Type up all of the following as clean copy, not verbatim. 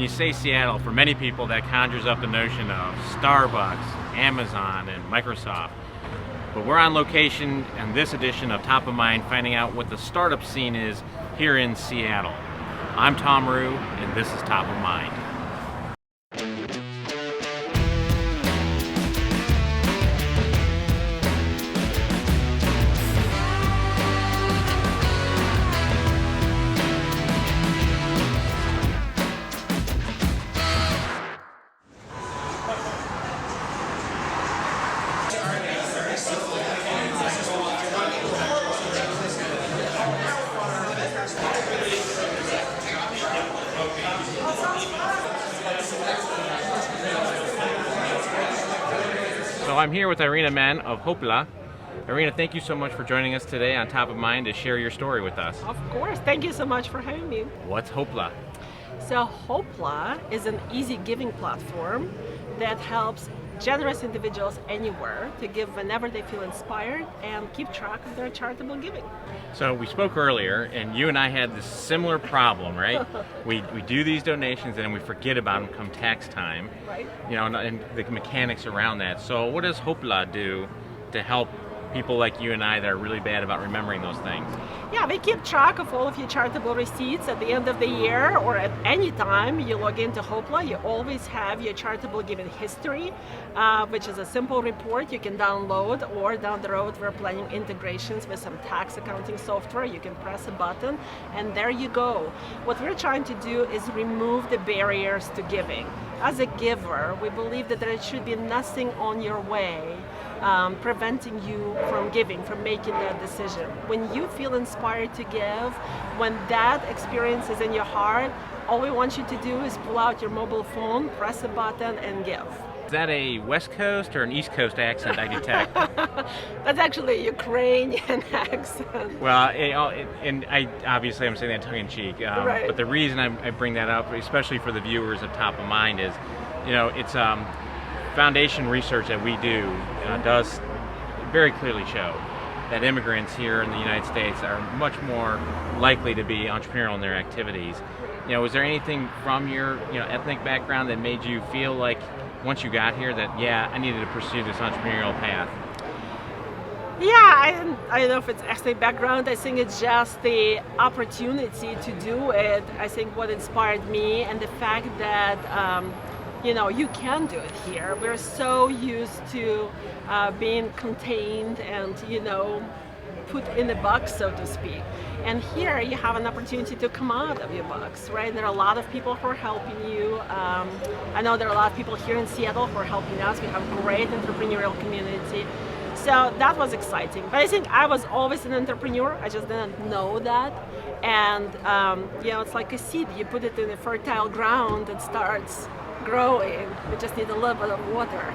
you say Seattle, for many people that conjures up the notion of Starbucks, Amazon, and Microsoft. But we're on location in this edition of Top of Mind, finding out what the startup scene is here in Seattle. I'm Thom Ruhe, and this is Top of Mind. So I'm here with Irina Mann of Hopela. Irina, thank you so much for joining us today on Top of Mind to share your story with us. Of course, thank you so much for having me. What's Hopela? So Hopela is an easy giving platform that helps generous individuals anywhere to give whenever they feel inspired and keep track of their charitable giving. So we spoke earlier, and you and I had this similar problem, right? we do these donations and we forget about them come tax time, Right. You know, and the mechanics around that. So what does Hopela do to help people like you and I that are really bad about remembering those things? Yeah, we keep track of all of your charitable receipts at the end of the year, or at any time you log into Hopela. You always have your charitable giving history, which is a simple report you can download, or down the road we're planning integrations with some tax accounting software. You can press a button and there you go. What we're trying to do is remove the barriers to giving. As a giver, we believe that there should be nothing on your way preventing you from giving, from making that decision. When you feel inspired to give, when that experience is in your heart, all we want you to do is pull out your mobile phone, press a button, and give. Is that a West Coast or an East Coast accent I detect? That's actually a Ukrainian accent. Well, and I obviously I'm saying that tongue in cheek, Right. but the reason I bring that up, especially for the viewers of Top of Mind, is, you know, it's foundation research that we do does very clearly show that immigrants here in the United States are much more likely to be entrepreneurial in their activities. You know, was there anything from your ethnic background that made you feel like once you got here that, yeah, I needed to pursue this entrepreneurial path? Yeah, I don't know if it's ethnic background. I think it's just the opportunity to do it. I think what inspired me, and the fact that you can do it here. We're so used to being contained and put in a box, so to speak. And here you have an opportunity to come out of your box, right? There are a lot of people who are helping you. I know there are a lot of people here in Seattle who are helping us. We have a great entrepreneurial community. So that was exciting. But I think I was always an entrepreneur. I just didn't know that. And it's like a seed. You put it in a fertile ground, it starts growing. We just need a little bit of water.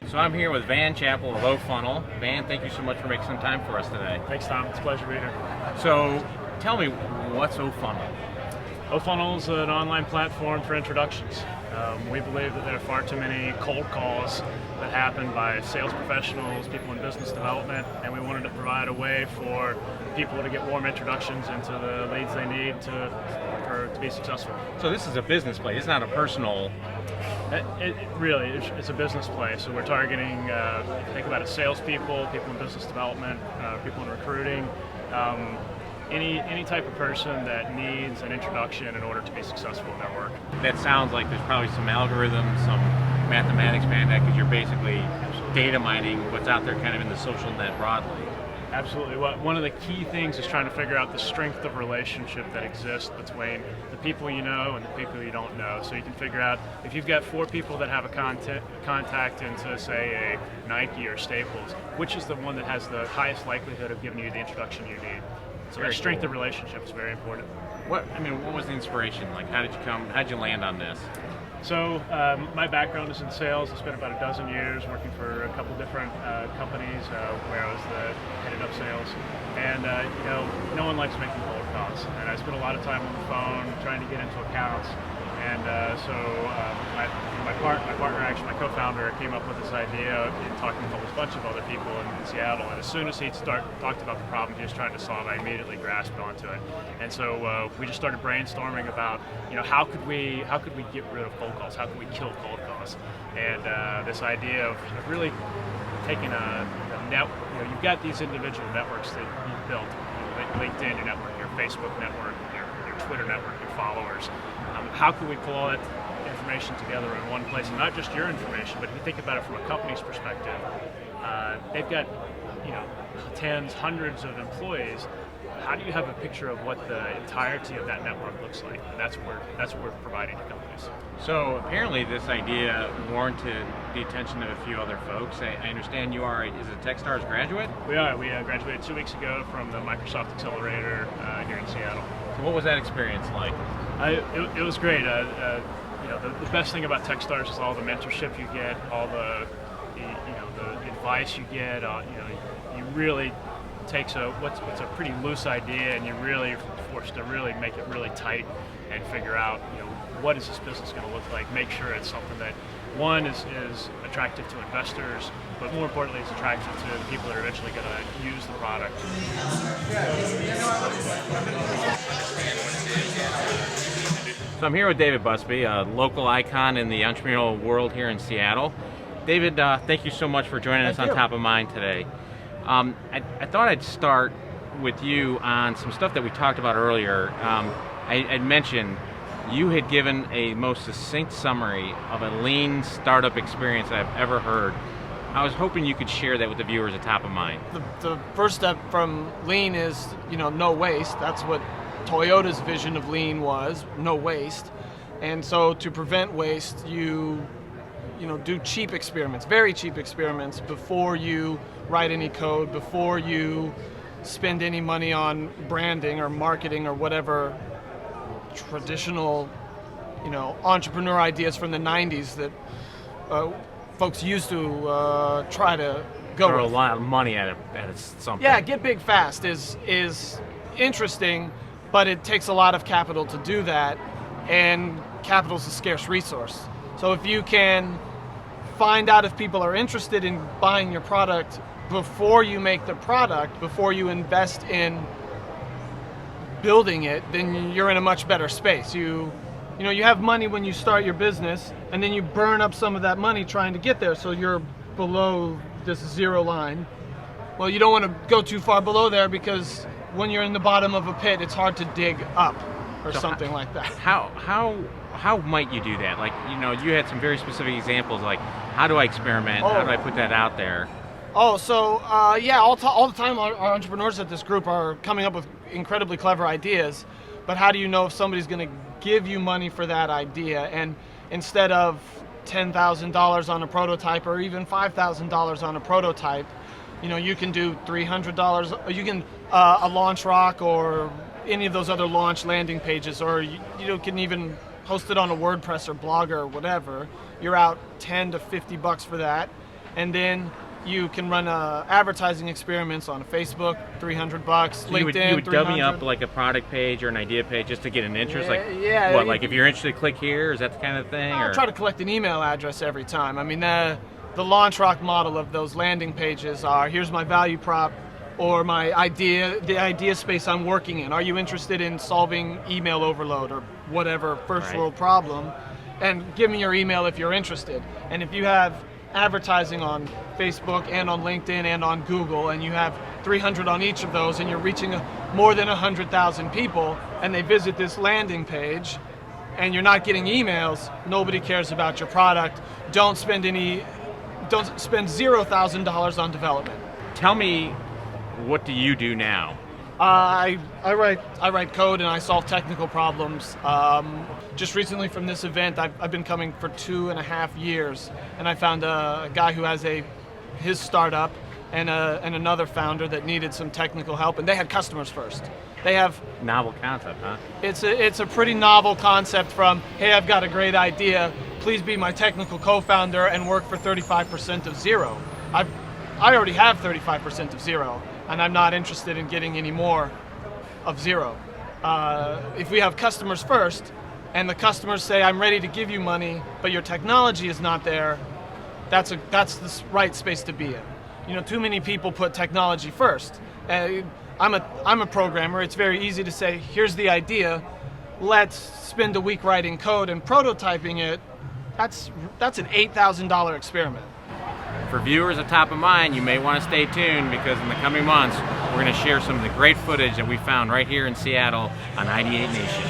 So I'm here with Van Chappell of O Funnel. Van, thank you so much for making some time for us today. Thanks, Tom. It's a pleasure being here. So tell me, what's O Funnel? O Funnel is an online platform for introductions. We believe that there are far too many cold calls that happen by sales professionals, people in business development, and we wanted to provide a way for people to get warm introductions into the leads they need to be successful. So this is a business play. It's not a personal. It's a business play. So we're targeting, if you think about it, salespeople, people in business development, people in recruiting, any type of person that needs an introduction in order to be successful in their work. That sounds like there's probably some algorithms, some mathematics behind that, because you're basically data mining what's out there kind of in the social net broadly. Absolutely. One of the key things is trying to figure out the strength of relationship that exists between the people you know and the people you don't know. So you can figure out if you've got 4 people that have a contact into, say, a Nike or Staples, which is the one that has the highest likelihood of giving you the introduction you need. So that strength of relationship is very important. What was the inspiration? Like, how'd you land on this? So my background is in sales. I spent about a dozen years working for a couple different companies where I was headed up sales. And no one likes making cold calls. And I spent a lot of time on the phone trying to get into accounts. And my partner, actually my co-founder, came up with this idea of talking with a bunch of other people in Seattle. And as soon as he talked about the problem he was trying to solve, I immediately grasped onto it. And so we just started brainstorming about, how could we get rid of cold calls? How could we kill cold calls? And this idea of really taking a net, you've got these individual networks that you've built, LinkedIn, your network, your Facebook network, your Twitter network, your followers. How can we pull all that information together in one place, and not just your information, but if you think about it from a company's perspective, they've got tens, hundreds of employees. How do you have a picture of what the entirety of that network looks like? And that's what we're providing to companies. So apparently this idea warranted the attention of a few other folks. I understand you are a Techstars graduate? We are. We graduated 2 weeks ago from the Microsoft Accelerator here in Seattle. So what was that experience like? It was great. The best thing about Techstars is all the mentorship you get, all the advice you get. You really takes what's a pretty loose idea, and you're really forced to really make it really tight and figure out what is this business going to look like. Make sure it's something that one is attractive to investors, but more importantly, it's attractive to the people that are eventually going to use the product. So I'm here with David Busby, a local icon in the entrepreneurial world here in Seattle. David, thank you so much for joining us on Top of Mind today. I thought I'd start with you on some stuff that we talked about earlier. I'd mentioned you had given a most succinct summary of a lean startup experience that I've ever heard. I was hoping you could share that with the viewers at Top of Mind. The first step from lean is, no waste. That's what Toyota's vision of lean was, no waste. And so to prevent waste, you do cheap experiments, very cheap experiments, before you write any code, before you spend any money on branding or marketing or whatever traditional, entrepreneur ideas from the 90s that folks used to try to go Throw with. a lot of money at something. Yeah, get big fast is interesting, but it takes a lot of capital to do that, and capital is a scarce resource. So if you can find out if people are interested in buying your product before you make the product, before you invest in building it, then you're in a much better space. You have money when you start your business, and then you burn up some of that money trying to get there, so you're below this zero line. Well, you don't want to go too far below there, because when you're in the bottom of a pit, it's hard to dig up or something like that. How might you do that? Like, you had some very specific examples, like how do I experiment? How do I put that out there? All the time our entrepreneurs at this group are coming up with incredibly clever ideas, but how do you know if somebody's going to give you money for that idea? And instead of $10,000 on a prototype, or even $5,000 on a prototype, you can do $300. You can a launch rock or any of those other launch landing pages, or you can even post it on a WordPress or Blogger or whatever. You're out $10 to $50 for that, and then you can run advertising experiments on Facebook, $300. LinkedIn, you would dummy $300. up like a product page or an idea page just to get an interest. Yeah. Like if you're interested, click here. Is that the kind of thing? I'll try to collect an email address every time. I mean, the launch rock model of those landing pages are: here's my value prop, or my idea, the idea space I'm working in. Are you interested in solving email overload or whatever first world problem? And give me your email if you're interested. And if you have advertising on Facebook and on LinkedIn and on Google, and you have 300 on each of those, and you're reaching more than 100,000 people, and they visit this landing page, and you're not getting emails, nobody cares about your product. Don't spend $0,000 on development. Tell me, what do you do now? I write code and I solve technical problems. Just recently from this event, I've been coming for 2.5 years, and I found a guy who has his startup and another founder that needed some technical help, and they had customers first. They have Novel concept, huh? It's a pretty novel concept from, hey, I've got a great idea, please be my technical co-founder and work for 35% of zero. I already have 35% of zero, and I'm not interested in getting any more of zero. If we have customers first, and the customers say, I'm ready to give you money, but your technology is not there, that's the right space to be in. You know, too many people put technology first. I'm a programmer. It's very easy to say, here's the idea, let's spend a week writing code and prototyping it. That's an $8,000 experiment. For viewers of Top of Mind, you may want to stay tuned, because in the coming months, we're going to share some of the great footage that we found right here in Seattle on ID8 Nation.